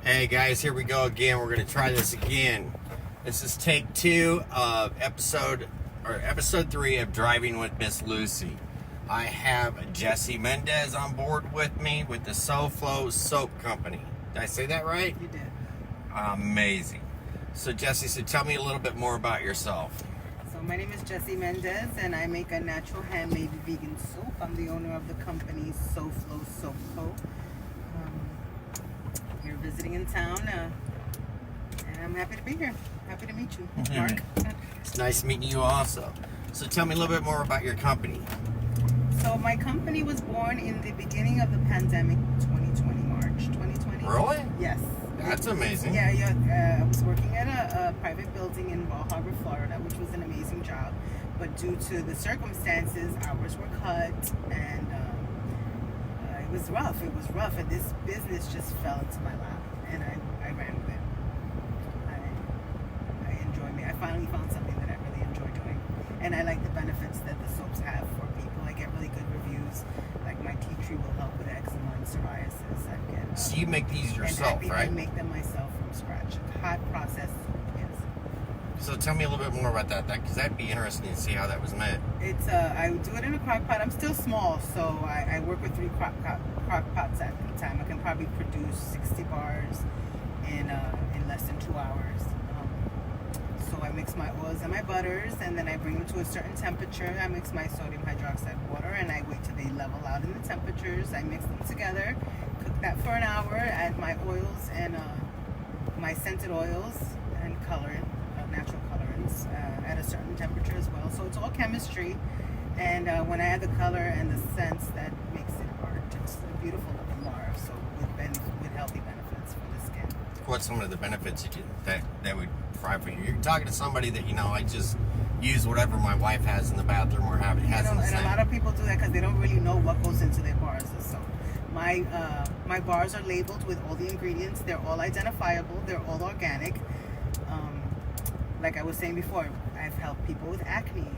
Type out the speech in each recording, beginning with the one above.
Hey guys, here we go again. We're going to try this again. This is take 2 of episode 3 of Driving with Miss Lucy. I have Jesse Mendez on board with me with the SoFlo Soap Company. Did I say that right? You did. Amazing. So Jesse, tell me a little bit more about yourself. So my name is Jesse Mendez, and I make a natural handmade vegan soap. I'm the owner of the company SoFloSoapCO. You're visiting in town, and I'm happy to be here. Happy to meet you, Mark. It's nice meeting you also. So tell me a little bit more about your company. So my company was born in the beginning of the pandemic, 2020, March 2020. Really? Yes. That's amazing. Yeah. I was working at a private building in Bal Harbour, Florida, which was an amazing job. But due to the circumstances, hours were cut, and it was rough. It was rough, and this business just fell into my lap, and I ran with it. I enjoy me. I finally found something that I really enjoy doing, and I like the benefits that the soaps have for people. I get really good reviews. Like my tea tree will help with eczema and psoriasis. I get. So you make these yourself, right? I make them myself from scratch. Hot process, yes. So tell me a little bit more about that, because that'd be interesting to see how that was made. It's I do it in a crock pot. I'm still small, so I work with 3 crock pots at a time. I can probably produce 60 bars in less than 2 hours. So I mix my oils and my butters, and then I bring them to a certain temperature. I mix my sodium hydroxide water, and I wait till they level out in the temperatures. I mix them together, cook that for an hour, add my oils and my scented oils and colorant, natural colorants at a certain temperature as well. So it's all chemistry, and when I add the color and the scents, that makes it art. It's a beautiful looking bar, so with healthy benefits for the skin. What's some of the benefits that would thrive for you? You're talking to somebody that, I just use whatever my wife has in the bathroom or has in the and a lot of people do that because they don't really know what goes into their bars. So my bars are labeled with all the ingredients. They're all identifiable. They're all organic. Like I was saying before, I've helped people with acne.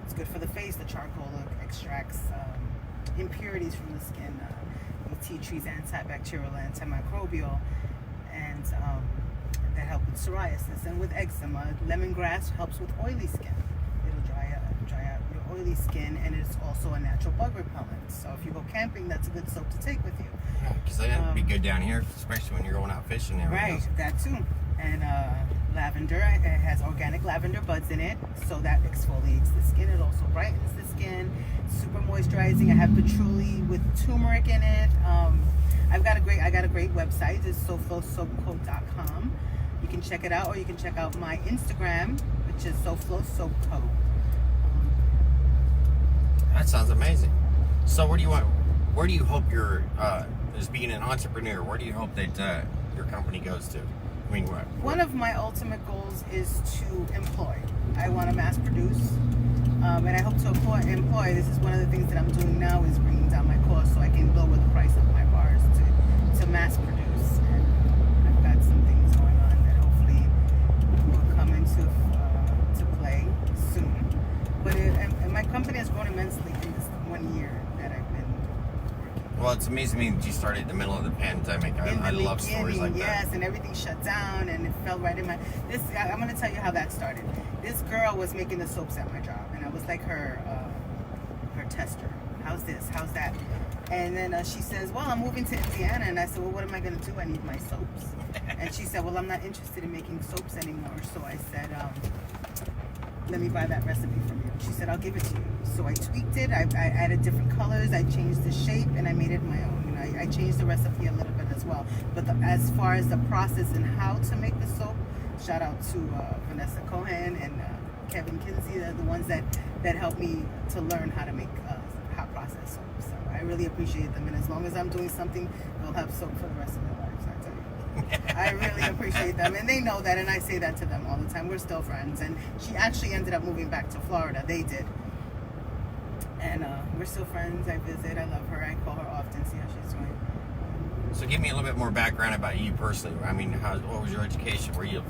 It's good for the face. The charcoal extracts impurities from the skin. The tea tree's antibacterial, antimicrobial, and that help with psoriasis and with eczema. Lemongrass helps with oily skin. It'll dry out your oily skin, and it's also a natural bug repellent. So if you go camping, that's a good soap to take with you. Yeah, because that'd be good down here, especially when you're going out fishing. Right, that too. And lavender, it has organic lavender buds in it, so that exfoliates the skin. It also brightens the skin. Super moisturizing. I have patchouli with turmeric in it. I got a great website. It's SoFloSoapCO.com. You can check it out, or you can check out my Instagram, which is SoFloSoapCO. That sounds amazing. So where do you hope your as being an entrepreneur, where do you hope that your company goes to? I mean, what? One of my ultimate goals is to employ. I want to mass produce, and I hope to employ. This is one of the things that I'm doing now, is bringing down my cost so I can lower the price of my bars to mass produce. And I've got some things going on that hopefully will come into play soon. But and my company has grown immensely in this 1 year that I've been working. Well, it's amazing to me that you started in the middle of the pandemic. I love stories like that. Yes, and everything shut down, and it fell right in my. I'm going to tell you how that started. This girl was making the soaps at my job, and I was like her tester. How's this? How's that? And then she says, well, I'm moving to Indiana. And I said, well, what am I going to do? I need my soaps. And she said, well, I'm not interested in making soaps anymore. So I said, let me buy that recipe from you. She said, I'll give it to you. So I tweaked it. I added different colors. I changed the shape, and I made it my own. I changed the recipe a little bit as well. But as far as the process and how to make the soap, shout out to Vanessa Cohen and Kevin Kinsey. They're the ones that helped me to learn how to make hot process soap. So I really appreciate them. And as long as I'm doing something, they'll have soap for the rest of their lives, I tell you. I really appreciate them, and they know that, and I say that to them all the time. We're still friends, and she actually ended up moving back to Florida. They did, and we're still friends. I visit. I love her. I call her often, see how she's doing. So give me a little bit more background about you personally. I mean, what was your education? Where you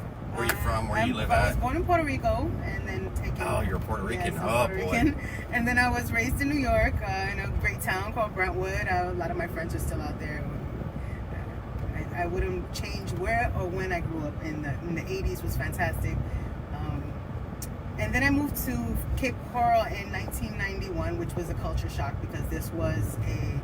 from? Where you live at? I was born in Puerto Rico, and then taken. Oh, you're Puerto Rican. Yes, oh, Puerto boy. Rican. And then I was raised in New York, in a great town called Brentwood. A lot of my friends are still out there. I wouldn't change where or when I grew up. In the 80s was fantastic. And then I moved to Cape Coral in 1991, which was a culture shock because this was a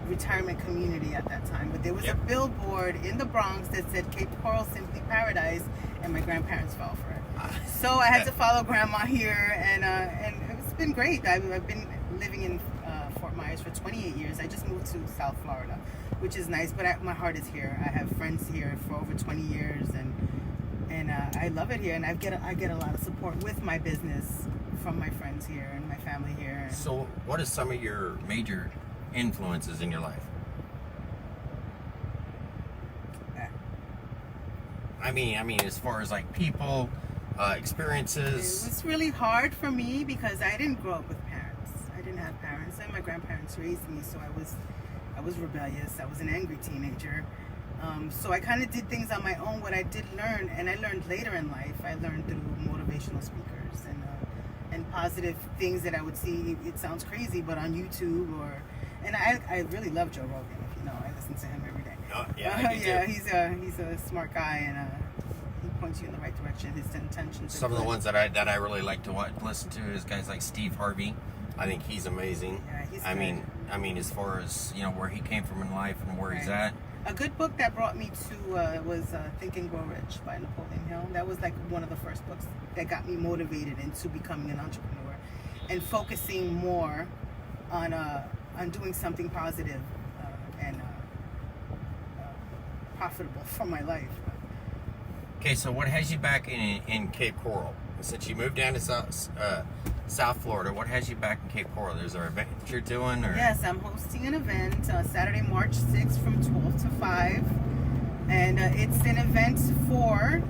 retirement community at that time. But there was a billboard in the Bronx that said Cape Coral Simply Paradise, and my grandparents fell for it. So I had to follow Grandma here, and it's been great. I've been living in Fort Myers for 28 years. I just moved to South Florida, which is nice, but my heart is here. I have friends here for over 20 years, and I love it here, and I get a lot of support with my business from my friends here and my family here. So what are some of your major influences in your life? I mean, as far as like people, experiences. It was really hard for me because I didn't grow up with parents. I didn't have parents, and my grandparents raised me, so I was rebellious. I was an angry teenager. So I kind of did things on my own. What I did learn, and I learned later in life, I learned through motivational speakers and positive things that I would see. It sounds crazy, but on YouTube and I really love Joe Rogan. If you know, I listen to him every day. Oh, yeah, I do too. He's a smart guy, and he points you in the right direction. His intentions. Some of the ones that I really like to listen to is guys like Steve Harvey. I think he's amazing. Yeah, he's I mean, as far as where he came from in life and where he's at. A good book that brought me to was Think and Grow Rich by Napoleon Hill. That was like one of the first books that got me motivated into becoming an entrepreneur and focusing more on doing something positive and profitable for my life. Okay, so what has you back in Cape Coral? Since you moved down to South Florida, what has you back in Cape Coral? There's an event you're doing? Or? Yes, I'm hosting an event Saturday, March 6th from 12 to 5. And it's an event for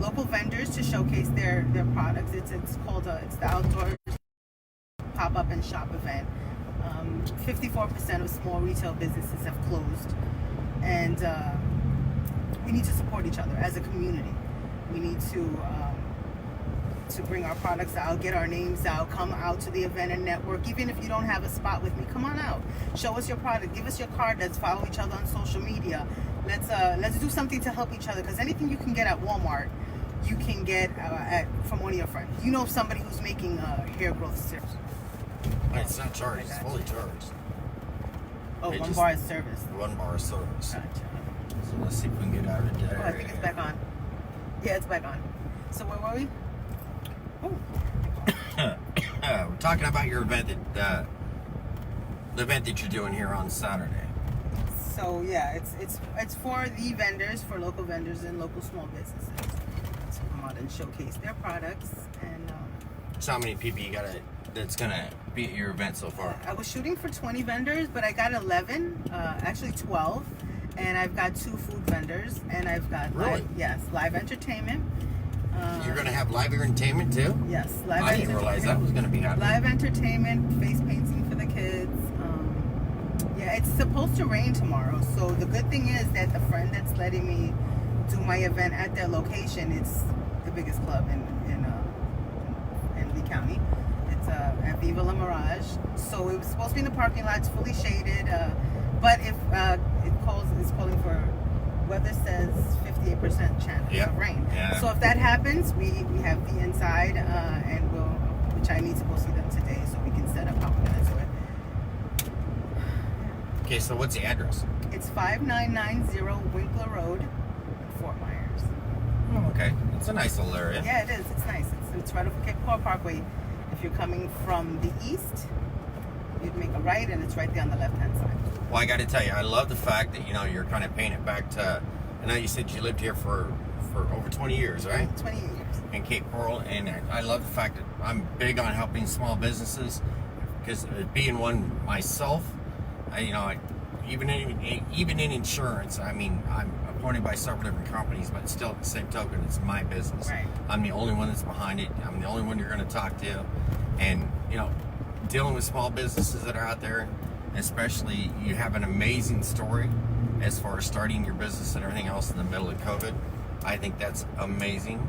local vendors to showcase their products. It's called it's the Outdoor Pop-Up and Shop event. 54% of small retail businesses have closed. And we need to support each other as a community. We need to bring our products out, get our names out, come out to the event and network. Even if you don't have a spot with me, come on out. Show us your product. Give us your card. Let's follow each other on social media. Let's do something to help each other. Because anything you can get at Walmart, you can get from one of your friends. You know somebody who's making hair growth serums. It's not charged. It's fully charged. Oh, one bar is service. One bar is service. Gotcha. So let's see if we can get out of there. Oh, I think it's back on. Yeah, it's back on. So where were we? We're talking about your event the event that you're doing here on Saturday. So yeah, it's for the vendors, for local vendors and local small businesses to come out and showcase their products. And so how many people you got that's gonna be at your event so far? I was shooting for 20 vendors, but I got 11, actually 12, and I've got 2 food vendors, and I've got live entertainment. You're going to have live entertainment too? Yes, live entertainment. I didn't realize that was going to be happening. Live entertainment, face painting for the kids. Yeah, it's supposed to rain tomorrow. So the good thing is that the friend that's letting me do my event at their location, it's the biggest club in Lee County. It's at Viva La Mirage. So it was supposed to be in the parking lot. It's fully shaded. But if it's calling for, weather says 58% chance of rain. Yeah. So if that happens, we have the inside, and which I need to go see them today so we can set up how we're going to do it. Okay, so what's the address? It's 5990 Winkler Road, Fort Myers. Oh, okay. It's a nice little area. Yeah, it is. It's nice. It's right off of Cape Coral Parkway. If you're coming from the east, you'd make a right, and it's right there on the left-hand side. Well, I got to tell you, I love the fact that, you're kind of paying it back to, I know you said you lived here for over 20 years, right? 28 years. In Cape Coral, and I love the fact that I'm big on helping small businesses, because being one myself, even in insurance, I'm appointed by several different companies, but still at the same token, it's my business. Right. I'm the only one that's behind it. I'm the only one you're going to talk to, and dealing with small businesses that are out there, especially you have an amazing story as far as starting your business and everything else in the middle of COVID. I think that's amazing.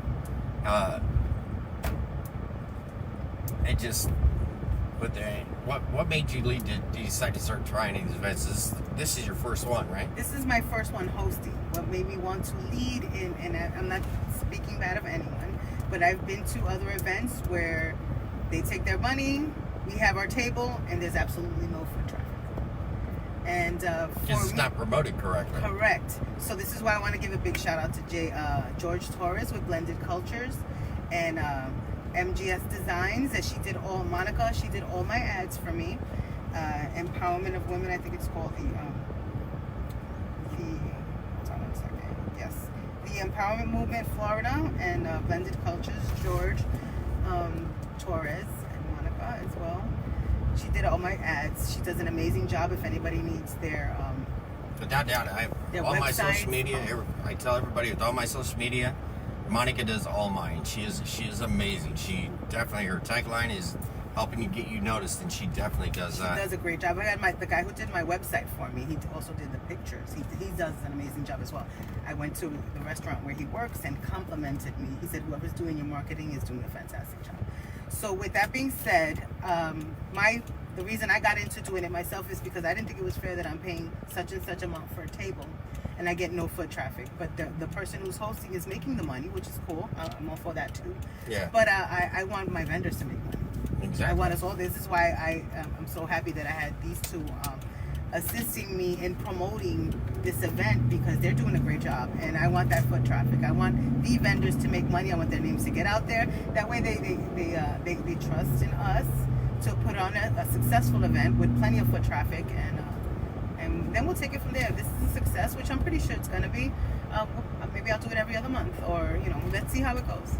But what made you decide to start trying these events? This is your first one, right? This is my first one hosting. What made me want to lead in, and I'm not speaking bad of anyone, but I've been to other events where they take their money, we have our table, and there's absolutely no foot traffic. And because it's not promoted correctly. Correct. So this is why I want to give a big shout out to George Torres with Blended Cultures, and MGS Designs, that she did all my ads for me. Empowerment of Women, I think it's called hold on one second. Yes, the Empowerment Movement Florida, and Blended Cultures, George Torres and Monica as well. She did all my ads. She does an amazing job. If anybody needs their without doubt, all my social media. I tell everybody with all my social media, Monica does all mine. She is amazing. She definitely, her tagline is helping you get you noticed, and she definitely does that. She does a great job. I had the guy who did my website for me. He also did the pictures. He does an amazing job as well. I went to the restaurant where he works and complimented me. He said, "Whoever's doing your marketing is doing a fantastic job." So with that being said, the reason I got into doing it myself is because I didn't think it was fair that I'm paying such and such amount for a table and I get no foot traffic. But the person who's hosting is making the money, which is cool. I'm all for that too. Yeah. But I want my vendors to make money. Exactly. I want us all. This is why I'm so happy that I had these two assisting me in promoting this event, because they're doing a great job, and I want that foot traffic. I want the vendors to make money. I want their names to get out there. That way they trust in us to put on a successful event with plenty of foot traffic, and then we'll take it from there. If this is a success, which I'm pretty sure it's going to be, maybe I'll do it every other month, or let's see how it goes.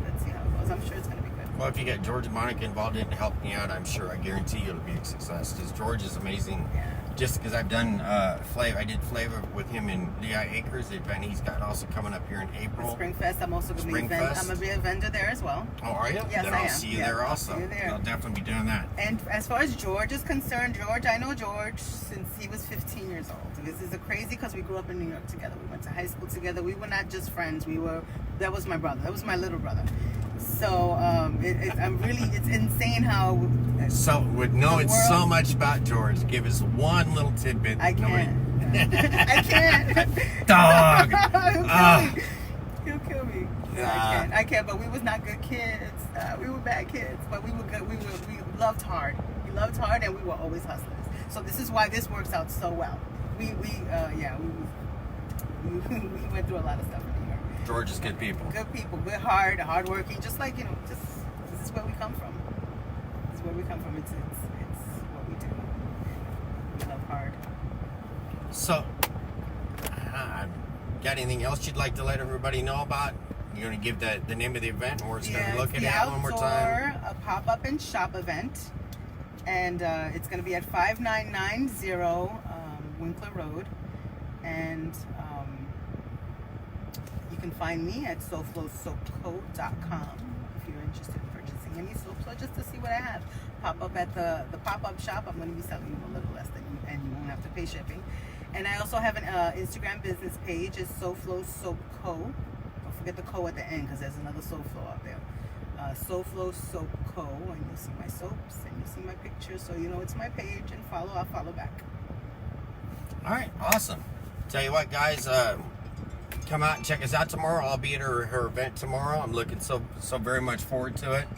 I'm sure it's going to be good. Well, if you get George and Monica involved in helping you out, I'm sure, I guarantee it'll be a success, because George is amazing. Yeah. Just because I've done I did Flavor with him in Lehigh Acres, the event he's got also coming up here in April. Springfest, I'm also going to be I'm going to be a vendor there as well. Oh, are you? Yes, then I I'll am. see you there also. See you there. I'll definitely be doing that. And as far as George is concerned, I know George since he was 15 years old. This is crazy because we grew up in New York together. We went to high school together. We were not just friends. That was my brother. That was my little brother. So it's insane how. So with knowing so much about George, give us one little tidbit. I can't. I can't. Dog. He'll kill me. No, I can't. But we was not good kids. We were bad kids, but we were good. We loved hard. We loved hard, and we were always hustlers. So this is why this works out so well. We went through a lot of stuff in New York. George is good people. Good people. We're hardworking. Just like this is where we come from. This is where we come from. It's what we do. We love hard. So, got anything else you'd like to let everybody know about? You're going to give the name of the event, and we're just going to look at it one more time. A pop-up and shop event, and it's going to be at 5990 Winkler Road, and you can find me at SoFloSoapCO.com if you're interested in purchasing any soaps, or just to see what I have. Pop up at the pop-up shop. I'm going to be selling you a little less than you, and you won't have to pay shipping. And I also have an Instagram business page. It's SoFloSoapCO. Don't forget the co at the end, because there's another SoFlo out there. SoFloSoapCO, and you'll see my soaps and you'll see my pictures, so you know it's my page. And I'll follow back. All right, awesome. Tell you what, guys, come out and check us out tomorrow. I'll be at her event tomorrow. I'm looking so very much forward to it.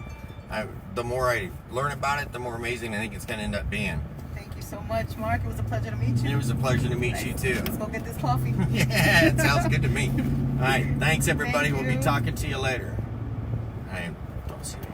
The more I learn about it, the more amazing I think it's going to end up being. Thank you so much, Mark. It was a pleasure to meet you. It was a pleasure to meet you too. Let's go get this coffee. Yeah, it sounds good to me. All right, thanks everybody. Thank We'll be you. talking to you later. I don't see you.